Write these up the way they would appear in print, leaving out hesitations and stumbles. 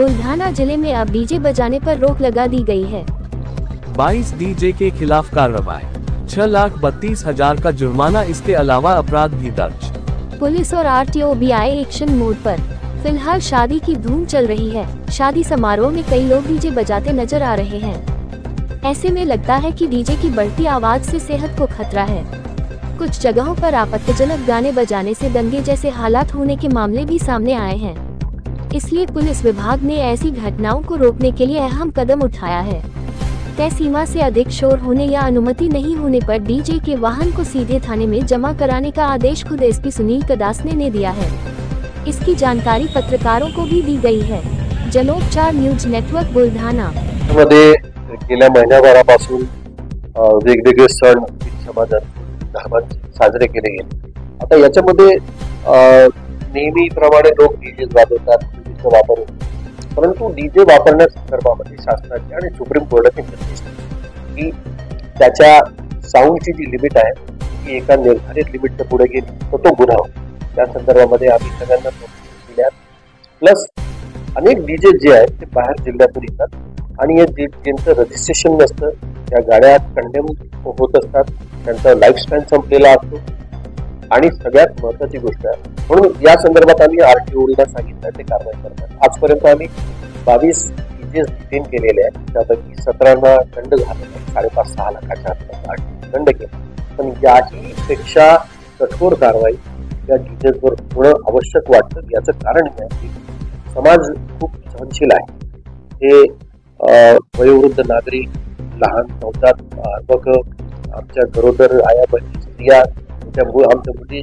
बुल्ढाना जिले में अब डीजे बजाने पर रोक लगा दी गई है। 22 डीजे के खिलाफ कार्रवाई, 6,32,000 का जुर्माना, इसके अलावा अपराध भी दर्ज। पुलिस और आरटीओ भी आए एक्शन मोड पर। फिलहाल शादी की धूम चल रही है। शादी समारोह में कई लोग डीजे बजाते नजर आ रहे हैं। ऐसे में लगता है कि डीजे की बढ़ती आवाज से सेहत को खतरा है। कुछ जगहों पर आपत्तिजनक गाने बजाने से दंगे जैसे हालात होने के मामले भी सामने आए हैं। इसलिए पुलिस विभाग ने ऐसी घटनाओं को रोकने के लिए अहम कदम उठाया है। तय सीमा से अधिक शोर होने या अनुमति नहीं होने पर डीजे के वाहन को सीधे थाने में जमा कराने का आदेश खुद एसपी सुनील कदासने ने दिया है। इसकी जानकारी पत्रकारों को भी दी गई है। जनोपचार न्यूज नेटवर्क बुलढाणा मध्ये गेल्या महिन्याभरापासून वेगवेगळे सण समाजात धर्मात साजरे केले गेले। आता याच्यामध्ये नेहमीप्रमाणे लोक डीजे वाजवतात, डीजेचा वापर होतो, परंतु डीजे वापरण्यासंदर्भामध्ये शासनाचे आणि सुप्रीम कोर्टाचे निर्देश की त्याच्या साऊंडची जी लिमिट आहे ती एका निर्धारित लिमिटच्या पुढे गेली तर तो गुन्हा होतो। त्या संदर्भामध्ये आम्ही सगळ्यांना नोटीस दिल्या। प्लस अनेक डीजे जे आहेत ते बाहेर जिल्ह्यातून येतात आणि या ज्यांचं रजिस्ट्रेशन नसतं त्या गाड्या कंडेम होत असतात, त्यांचा लाईफ स्पॅन संपलेला असतो। आणि सगळ्यात महत्त्वाची गोष्ट आहे म्हणून या संदर्भात आम्ही आरटीओला सांगितलं ते कारवाई करतात। आजपर्यंत आम्ही 22 डीजे डिटेन केलेले आहेत, त्यापैकी 17 दंड झालेला आहे, 5.5-6 लाखाच्या आसपास दंड केला। पण याही पेक्षा कठोर कारवाई या डीजेवर होणं आवश्यक वाटतं। याचं कारण हे आहे की समाज खूप सहनशील आहे। हे वयोवृद्ध नागरिक, लहान नवजात बालक, आमच्या गरोदर आया बहिणी, स्त्रिया, आमच्या मुली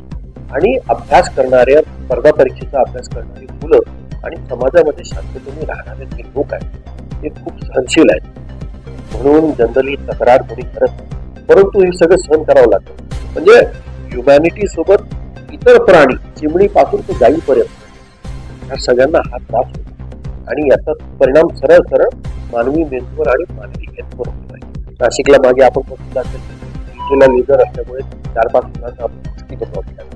आणि अभ्यास करणाऱ्या, स्पर्धा परीक्षेचा अभ्यास करणारी मुलं आणि समाजामध्ये शांततेने राहणारे जे लोक आहेत ते खूप सहनशील आहेत। म्हणून जनरली तक्रार कोणी करत नाही, परंतु हे सगळं सहन करावं लागतं। म्हणजे ह्युमॅनिटी सोबत इतर प्राणी, चिमणीपासून ते गायीपर्यंत या सगळ्यांना हा त्रास होतो आणि याचा परिणाम सरळ सरळ मानवी मेंदूवर आणि मानवी हेल्थवर होतो आहे। नाशिकला मागे आपण बघितलं असेल, डीजेला लेझर असल्यामुळे 4-5 मुलांना गोष्टी बनवावी लागली।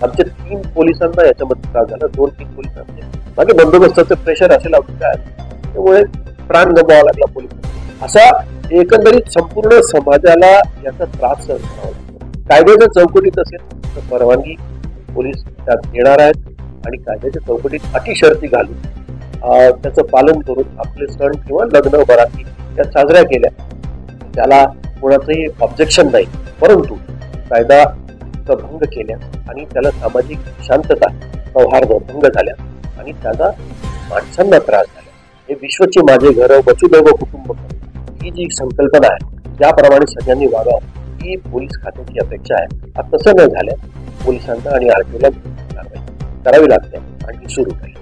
आमचे 3 पोलिसांना याच्यामध्ये त्रास झाला, 2-3 पोलिसांचे मागे बंदोबस्ताचं प्रेशर असेल त्यामुळे प्राण गमवावा लागला पोलिसांना। असा एकंदरीत संपूर्ण समाजाला याचा त्रास सहन करावा लागतो। कायद्याच्या चौकटीत असेल तर परवानगी पोलीस त्यात देणार आहेत आणि कायद्याच्या चौकटीत अटी शर्ती घालून त्याचं पालन करून आपले सण किंवा लग्न बराती या साजऱ्या केल्या, त्याला कोणाचंही ऑब्जेक्शन नाही। परंतु कायदाचा भंग केल्या आणि त्याला सामाजिक शांतता, सौहार्द भंग झाल्या आणि त्याचा माणसांना त्रास झाला। हे विश्वचे माझे घर, वसुदैव कुटुंबकम ही जी संकल्पना आहे त्याप्रमाणे सगळ्यांनी वागावं ही पोलीस खात्याची अपेक्षा आहे। तसं न झाल्या पोलिसांना आणि आरटीओला कारवाई करावी लागते आणि सुरू राहील।